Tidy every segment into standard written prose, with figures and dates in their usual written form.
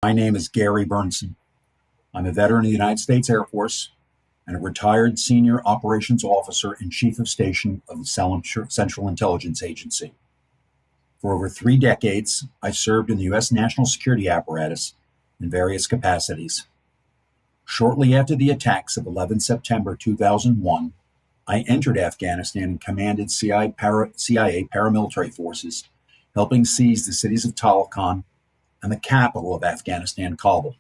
My name is Gary Burnson. I'm a veteran of the United States Air Force and a retired senior operations officer and chief of station of the Central Intelligence Agency. For over 3 decades, I served in the U.S. national security apparatus in various capacities. Shortly after the attacks of 11 September 2001, I entered Afghanistan and commanded CIA paramilitary forces, helping seize the cities of Taloqan and the capital of Afghanistan, Kabul.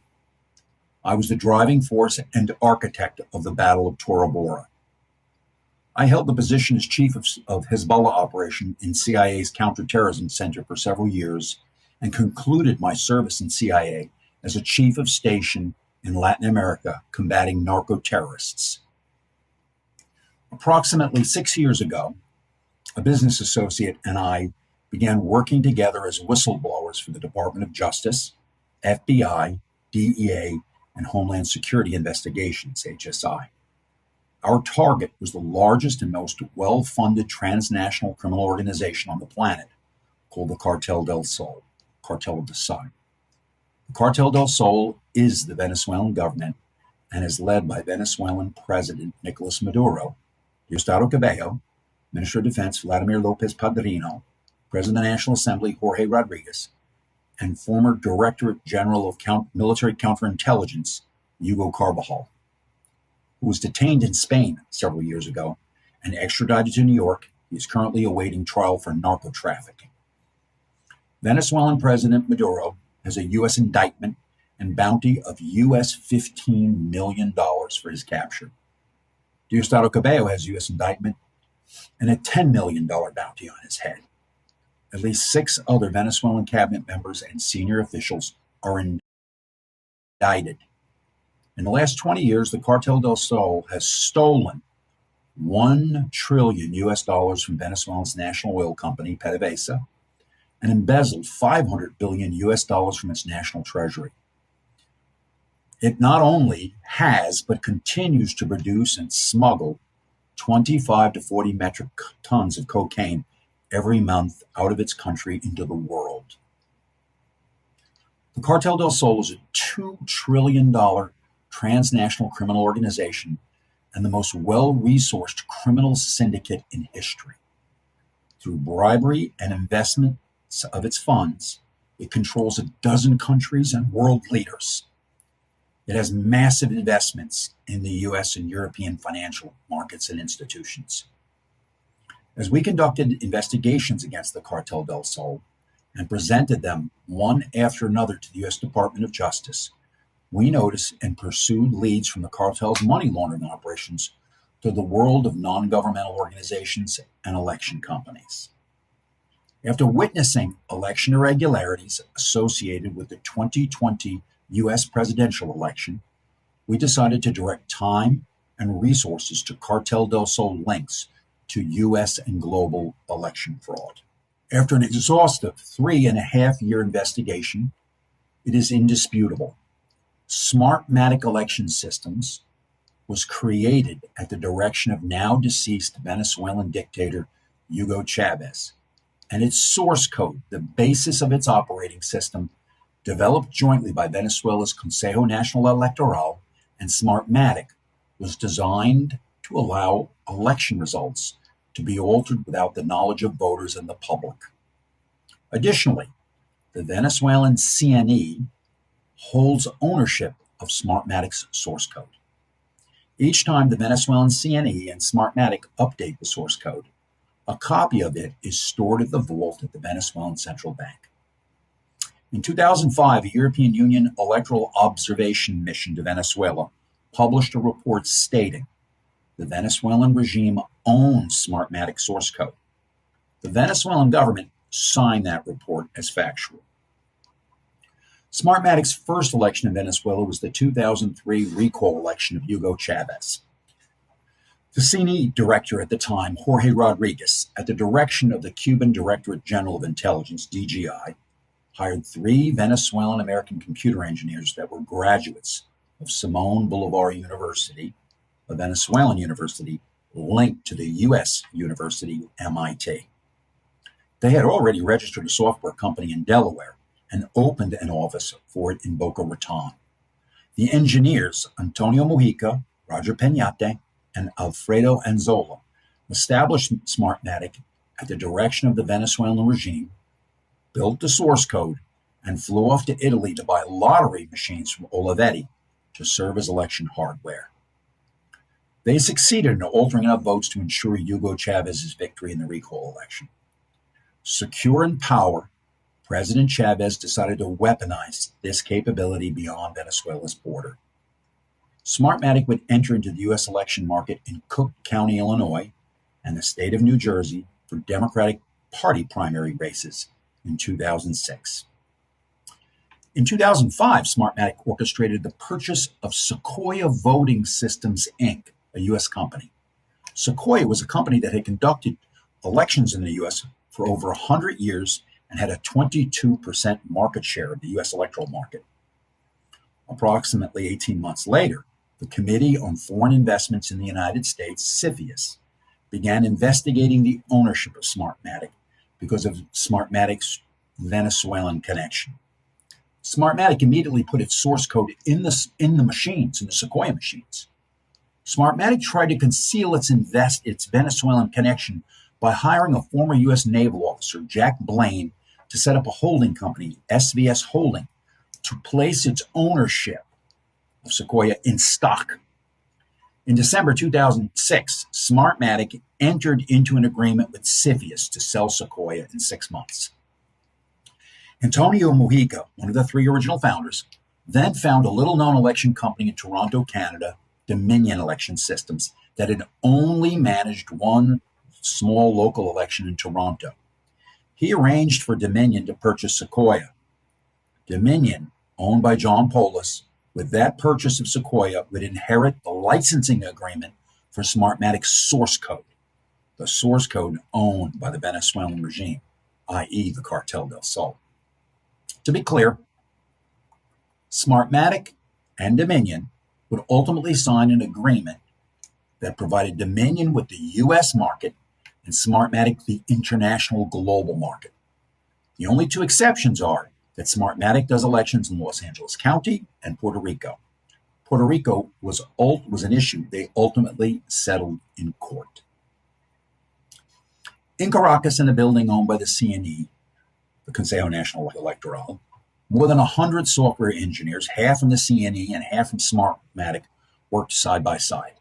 I was the driving force and architect of the Battle of Tora Bora. I held the position as chief of Hezbollah operation in CIA's counterterrorism center for several years and concluded my service in CIA as a chief of station in Latin America combating narco-terrorists. Approximately 6 years ago, a business associate and I began working together as whistleblowers for the Department of Justice, FBI, DEA, and Homeland Security Investigations, HSI. Our target was the largest and most well-funded transnational criminal organization on the planet, called the Cartel del Sol, Cartel de Sal. The Cartel del Sol is the Venezuelan government and is led by Venezuelan President Nicolas Maduro, Diosdado Cabello, Minister of Defense Vladimir Lopez Padrino, President of the National Assembly Jorge Rodriguez, and former Director General of Military Counterintelligence Hugo Carbajal, who was detained in Spain several years ago and extradited to New York. He is currently awaiting trial for narco trafficking. Venezuelan President Maduro has a U.S. indictment and bounty of U.S. $15 million for his capture. Diosdado Cabello has a U.S. indictment and a $10 million bounty on his head. At least 6 other Venezuelan cabinet members and senior officials are indicted. In the last 20 years, the Cartel del Sol has stolen $1 trillion from Venezuela's national oil company, PDVSA, and embezzled $500 billion from its national treasury. It not only has, but continues to produce and smuggle 25 to 40 metric tons of cocaine every month out of its country into the world. The Cartel del Sol is a $2 trillion transnational criminal organization and the most well-resourced criminal syndicate in history. Through bribery and investments of its funds, it controls a dozen countries and world leaders. It has massive investments in the U.S. and European financial markets and institutions. As we conducted investigations against the Cartel del Sol and presented them one after another to the U.S. Department of Justice, we noticed and pursued leads from the cartel's money laundering operations to the world of non-governmental organizations and election companies. After witnessing election irregularities associated with the 2020 U.S. presidential election, we decided to direct time and resources to Cartel del Sol links to U.S. and global election fraud. After an exhaustive 3.5-year investigation, it is indisputable. Smartmatic Election Systems was created at the direction of now deceased Venezuelan dictator Hugo Chavez, and its source code, the basis of its operating system, developed jointly by Venezuela's Consejo Nacional Electoral and Smartmatic, was designed to allow election results to be altered without the knowledge of voters and the public. Additionally, the Venezuelan CNE holds ownership of Smartmatic's source code. Each time the Venezuelan CNE and Smartmatic update the source code, a copy of it is stored at the vault at the Venezuelan Central Bank. In 2005, a European Union electoral observation mission to Venezuela published a report stating the Venezuelan regime owns Smartmatic source code. The Venezuelan government signed that report as factual. Smartmatic's first election in Venezuela was the 2003 recall election of Hugo Chavez. The CNE director at the time, Jorge Rodriguez, at the direction of the Cuban Directorate General of Intelligence, DGI, hired 3 Venezuelan American computer engineers that were graduates of Simon Bolivar University, a Venezuelan university linked to the U.S. university MIT. They had already registered a software company in Delaware and opened an office for it in Boca Raton. The engineers, Antonio Mujica, Roger Peñate, and Alfredo Anzola, established Smartmatic at the direction of the Venezuelan regime, built the source code, and flew off to Italy to buy lottery machines from Olivetti to serve as election hardware. They succeeded in altering enough votes to ensure Hugo Chavez's victory in the recall election. Secure in power, President Chavez decided to weaponize this capability beyond Venezuela's border. Smartmatic would enter into the U.S. election market in Cook County, Illinois, and the state of New Jersey for Democratic Party primary races in 2006. In 2005, Smartmatic orchestrated the purchase of Sequoia Voting Systems, Inc., a U.S. company. Sequoia was a company that had conducted elections in the U.S. for over 100 years and had a 22% market share of the U.S. electoral market. Approximately 18 months later, the Committee on Foreign Investments in the United States, CFIUS, began investigating the ownership of Smartmatic because of Smartmatic's Venezuelan connection. Smartmatic immediately put its source code in the machines, in the Sequoia machines. Smartmatic tried to conceal its Venezuelan connection by hiring a former U.S. naval officer, Jack Blaine, to set up a holding company, SVS Holding, to place its ownership of Sequoia in stock. In December 2006, Smartmatic entered into an agreement with CFIUS to sell Sequoia in 6 months. Antonio Mujica, one of the 3 original founders, then found a little-known election company in Toronto, Canada, Dominion Election Systems, that had only managed one small local election in Toronto. He arranged for Dominion to purchase Sequoia. Dominion, owned by John Polis, with that purchase of Sequoia, would inherit the licensing agreement for Smartmatic's source code, the source code owned by the Venezuelan regime, i.e. the Cartel del Sol. To be clear, Smartmatic and Dominion would ultimately sign an agreement that provided Dominion with the U.S. market and Smartmatic the international global market. The only 2 exceptions are that Smartmatic does elections in Los Angeles County and Puerto Rico. Puerto Rico was an issue they ultimately settled in court. In Caracas, in a building owned by the CNE, the Consejo Nacional Electoral, more than 100 software engineers, half from the CNE and half from Smartmatic, worked side by side.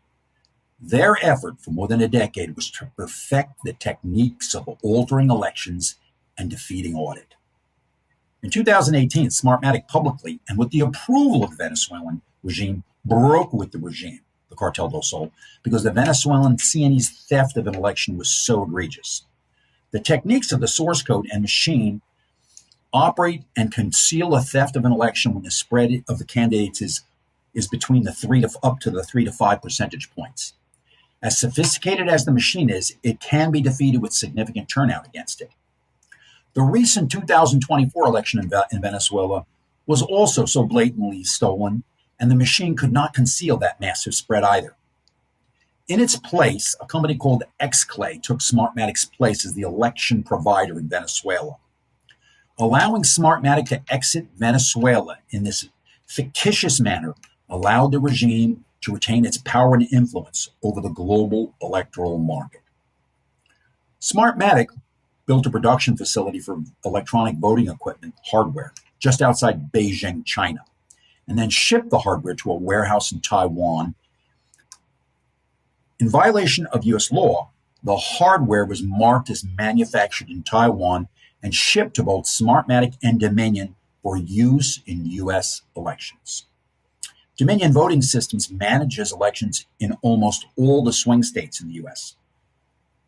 Their effort for more than a decade was to perfect the techniques of altering elections and defeating audit. In 2018, Smartmatic publicly, and with the approval of the Venezuelan regime, broke with the regime, the Cartel del Sol, because the Venezuelan CNE's theft of an election was so egregious. The techniques of the source code and machine operate and conceal a theft of an election when the spread of the candidates is between the 3 to 5 percentage points. As sophisticated as the machine is, it can be defeated with significant turnout against it. The recent 2024 election in Venezuela was also so blatantly stolen, and the machine could not conceal that massive spread either. In its place, a company called XClay took Smartmatic's place as the election provider in Venezuela. Allowing Smartmatic to exit Venezuela in this fictitious manner allowed the regime to retain its power and influence over the global electoral market. Smartmatic built a production facility for electronic voting equipment hardware just outside Beijing, China, and then shipped the hardware to a warehouse in Taiwan. In violation of U.S. law, the hardware was marked as manufactured in Taiwan and shipped to both Smartmatic and Dominion for use in U.S. elections. Dominion Voting Systems manages elections in almost all the swing states in the U.S.,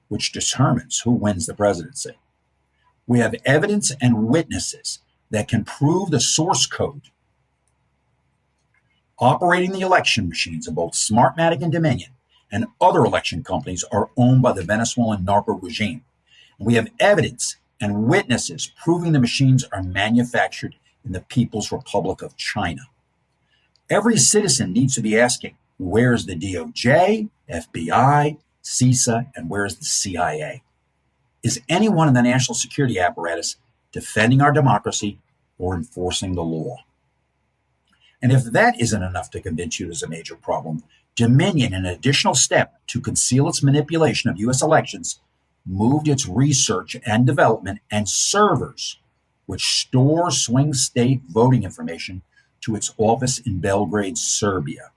which determines who wins the presidency. We have evidence and witnesses that can prove the source code operating the election machines of both Smartmatic and Dominion and other election companies are owned by the Venezuelan narco regime. And we have evidence and witnesses proving the machines are manufactured in the People's Republic of China. Every citizen needs to be asking, where's the DOJ, FBI, CISA, and where's the CIA? Is anyone in the national security apparatus defending our democracy or enforcing the law. And if that isn't enough to convince you there's a major problem, Dominion, in an additional step to conceal its manipulation of U.S. elections, moved its research and development and servers, which store swing state voting information, to its office in Belgrade, Serbia.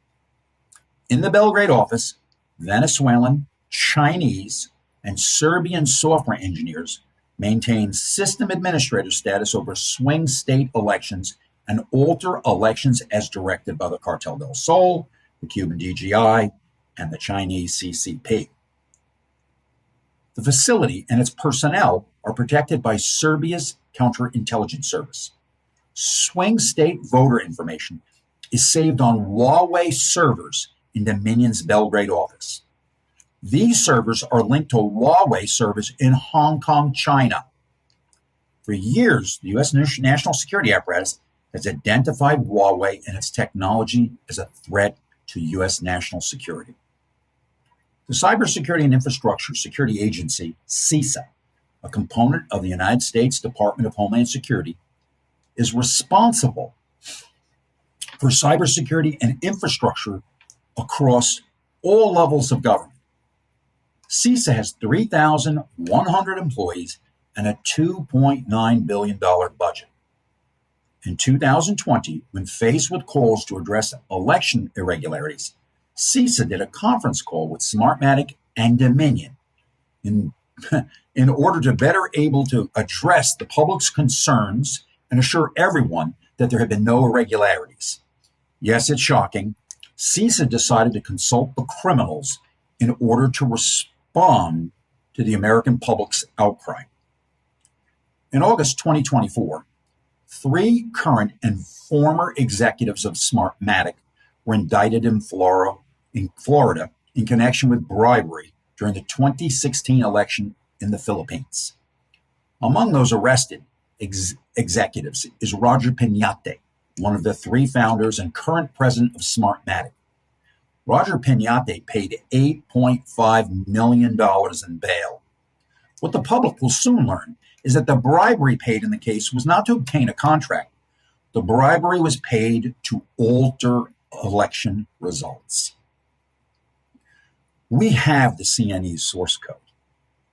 In the Belgrade office, Venezuelan, Chinese, and Serbian software engineers maintain system administrator status over swing state elections and alter elections as directed by the Cartel del Sol, the Cuban DGI, and the Chinese CCP. The facility and its personnel are protected by Serbia's counterintelligence service. Swing state voter information is saved on Huawei servers in Dominion's Belgrade office. These servers are linked to Huawei servers in Hong Kong, China. For years, the U.S. national security apparatus has identified Huawei and its technology as a threat to U.S. national security. The Cybersecurity and Infrastructure Security Agency, CISA, a component of the United States Department of Homeland Security, is responsible for cybersecurity and infrastructure across all levels of government. CISA has 3,100 employees and a $2.9 billion budget. In 2020, when faced with calls to address election irregularities, CISA did a conference call with Smartmatic and Dominion in order to better able to address the public's concerns and assure everyone that there had been no irregularities. Yes, it's shocking. CISA decided to consult the criminals in order to respond to the American public's outcry. In August 2024, 3 current and former executives of Smartmatic were indicted in Florida in connection with bribery during the 2016 election in the Philippines. Among those arrested executives is Roger Piñate, one of the 3 founders and current president of Smartmatic. Roger Piñate paid $8.5 million in bail. What the public will soon learn is that the bribery paid in the case was not to obtain a contract. The bribery was paid to alter election results. We have the CNE's source code,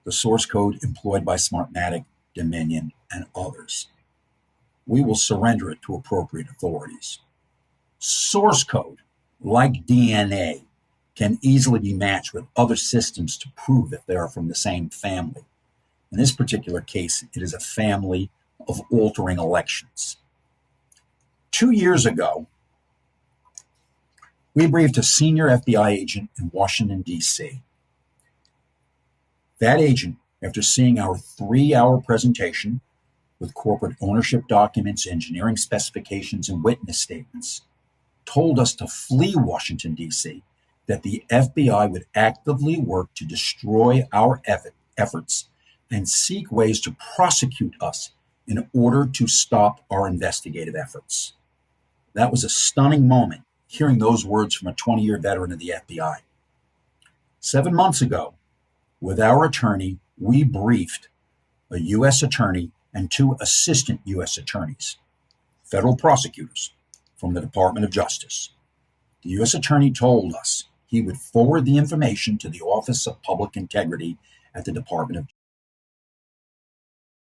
the source code employed by Smartmatic, Dominion, and others. We will surrender it to appropriate authorities. Source code, like DNA, can easily be matched with other systems to prove that they are from the same family. In this particular case, it is a family of altering elections. 2 years ago, we briefed a senior FBI agent in Washington, D.C. That agent, after seeing our 3-hour presentation with corporate ownership documents, engineering specifications, and witness statements, told us to flee Washington, D.C., that the FBI would actively work to destroy our efforts and seek ways to prosecute us in order to stop our investigative efforts. That was a stunning moment, hearing those words from a 20-year veteran of the FBI. 7 months ago, with our attorney, we briefed a U.S. attorney and 2 assistant U.S. attorneys, federal prosecutors from the Department of Justice. The U.S. attorney told us he would forward the information to the Office of Public Integrity at the Department of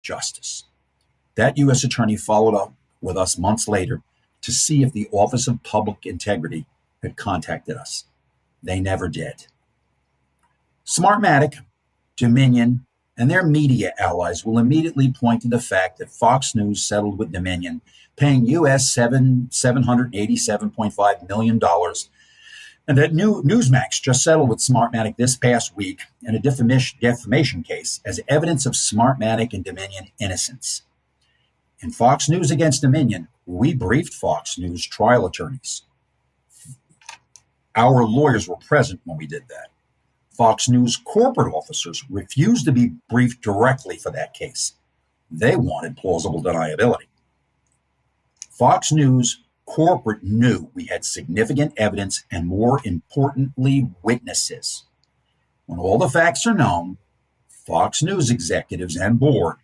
Justice. That U.S. attorney followed up with us months later to see if the Office of Public Integrity had contacted us. They never did. Smartmatic, Dominion, and their media allies will immediately point to the fact that Fox News settled with Dominion, paying U.S. $787.5 million, and that Newsmax just settled with Smartmatic this past week in a defamation case as evidence of Smartmatic and Dominion innocence. In Fox News against Dominion, we briefed Fox News trial attorneys. Our lawyers were present when we did that. Fox News corporate officers refused to be briefed directly for that case. They wanted plausible deniability. Fox News corporate knew we had significant evidence and, more importantly, witnesses. When all the facts are known, Fox News executives and board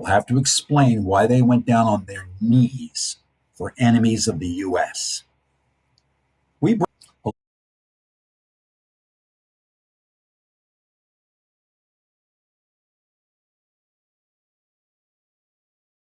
will have to explain why they went down on their knees for enemies of the U.S.